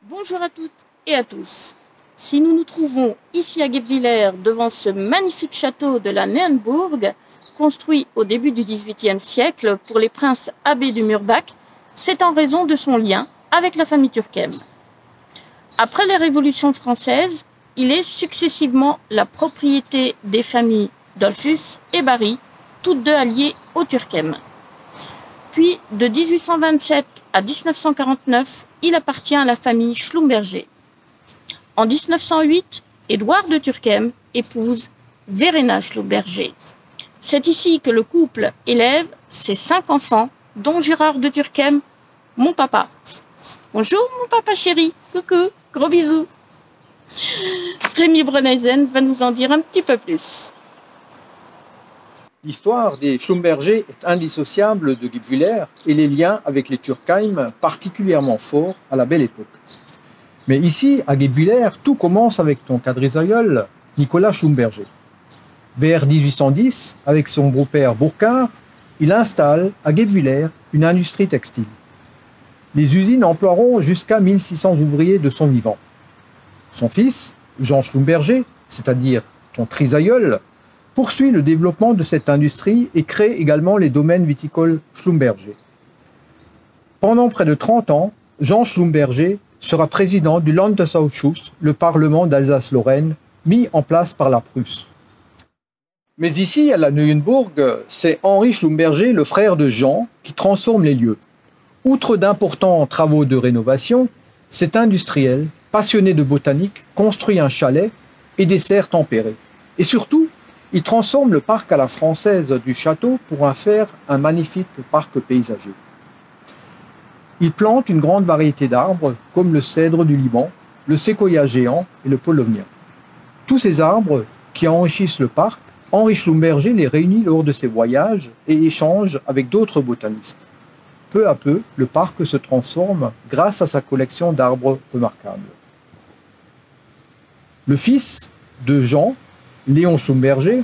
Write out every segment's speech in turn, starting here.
Bonjour à toutes et à tous. Si nous nous trouvons ici à Guebwiller devant ce magnifique château de la Neuenburg, construit au début du XVIIIe siècle pour les princes abbés du Murbach, c'est en raison de son lien avec la famille Turckheim. Après les révolutions françaises, il est successivement la propriété des familles Dollfuss et Barry, toutes deux alliées aux Turckheim. Puis, de 1827 à 1949, il appartient à la famille Schlumberger. En 1908, Édouard de Turckheim épouse Verena Schlumberger. C'est ici que le couple élève ses 5 enfants, dont Gérard de Turckheim, mon papa. Bonjour mon papa chéri, coucou, gros bisous. Rémi Breneisen va nous en dire un petit peu plus. L'histoire des Schlumberger est indissociable de Guebwiller et les liens avec les Turckheim particulièrement forts à la belle époque. Mais ici, à Guebwiller, tout commence avec ton quadrisaïeul, Nicolas Schlumberger. Vers 1810, avec son beau-père Burkhard, il installe à Guebwiller une industrie textile. Les usines emploieront jusqu'à 1600 ouvriers de son vivant. Son fils, Jean Schlumberger, c'est-à-dire ton trisaïeul, poursuit le développement de cette industrie et crée également les domaines viticoles Schlumberger. Pendant près de 30 ans, Jean Schlumberger sera président du Landesausschuss, le Parlement d'Alsace-Lorraine, mis en place par la Prusse. Mais ici, à la Neuenburg, c'est Henri Schlumberger, le frère de Jean, qui transforme les lieux. Outre d'importants travaux de rénovation, cet industriel, passionné de botanique, construit un chalet et des serres tempérées. Et surtout, il transforme le parc à la française du château pour en faire un magnifique parc paysager. Il plante une grande variété d'arbres, comme le cèdre du Liban, le séquoia géant et le paulownia. Tous ces arbres qui enrichissent le parc, Henri Schlumberger les réunit lors de ses voyages et échange avec d'autres botanistes. Peu à peu, le parc se transforme grâce à sa collection d'arbres remarquables. Le fils de Jean, Léon Schlumberger,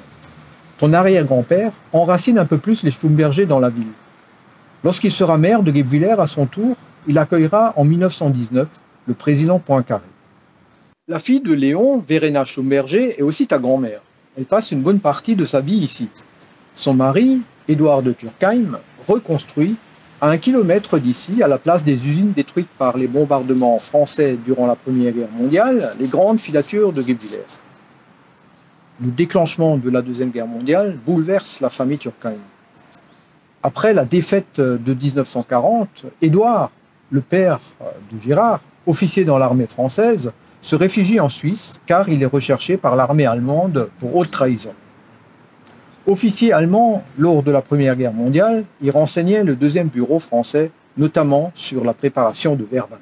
ton arrière-grand-père, enracine un peu plus les Schlumberger dans la ville. Lorsqu'il sera maire de Guebwiller à son tour, il accueillera en 1919 le président Poincaré. La fille de Léon, Verena Schlumberger, est aussi ta grand-mère. Elle passe une bonne partie de sa vie ici. Son mari, Édouard de Turckheim, reconstruit à 1 kilomètre d'ici, à la place des usines détruites par les bombardements français durant la Première Guerre mondiale, les grandes filatures de Guebwiller. Le déclenchement de la Deuxième Guerre mondiale bouleverse la famille Turckheim. Après la défaite de 1940, Édouard, le père de Gérard, officier dans l'armée française, se réfugie en Suisse car il est recherché par l'armée allemande pour haute trahison. Officier allemand lors de la Première Guerre mondiale, il renseignait le deuxième bureau français, notamment sur la préparation de Verdun.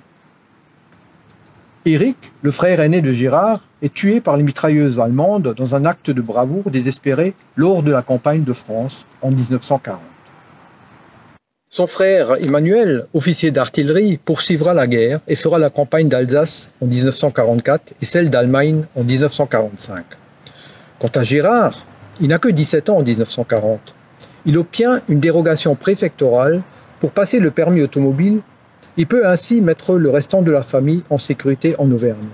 Éric, le frère aîné de Gérard, est tué par les mitrailleuses allemandes dans un acte de bravoure désespéré lors de la campagne de France en 1940. Son frère Emmanuel, officier d'artillerie, poursuivra la guerre et fera la campagne d'Alsace en 1944 et celle d'Allemagne en 1945. Quant à Gérard, il n'a que 17 ans en 1940. Il obtient une dérogation préfectorale pour passer le permis automobile. Il peut ainsi mettre le restant de la famille en sécurité en Auvergne.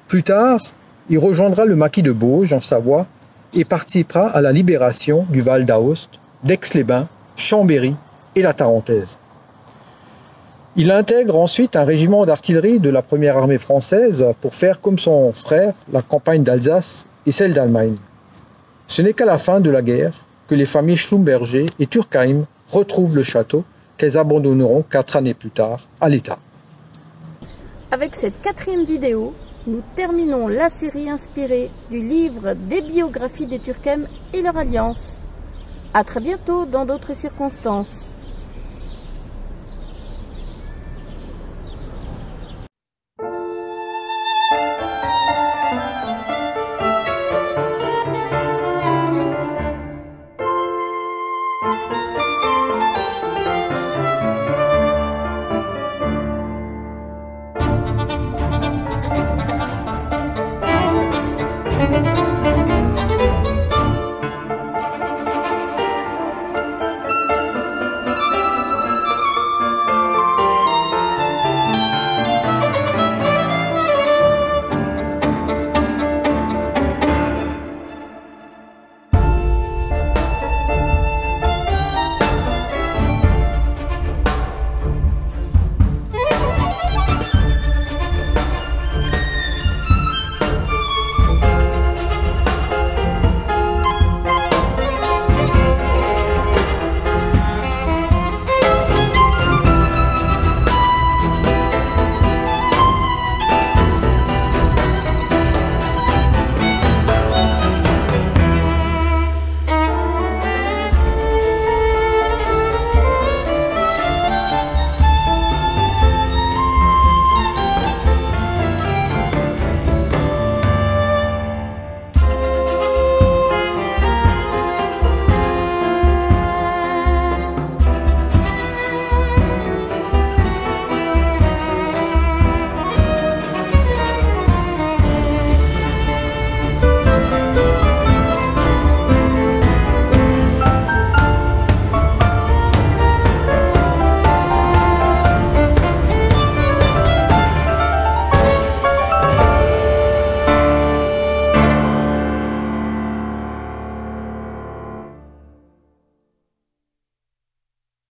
Plus tard, il rejoindra le maquis de Bauge en Savoie et participera à la libération du Val d'Aoste, d'Aix-les-Bains, Chambéry et la Tarentaise. Il intègre ensuite un régiment d'artillerie de la première armée française pour faire comme son frère la campagne d'Alsace et celle d'Allemagne. Ce n'est qu'à la fin de la guerre que les familles Schlumberger et Turckheim retrouvent le château qu'elles abandonneront 4 années plus tard à l'État. Avec cette 4e vidéo, nous terminons la série inspirée du livre des biographies des Turckheim et leur alliance. À très bientôt dans d'autres circonstances.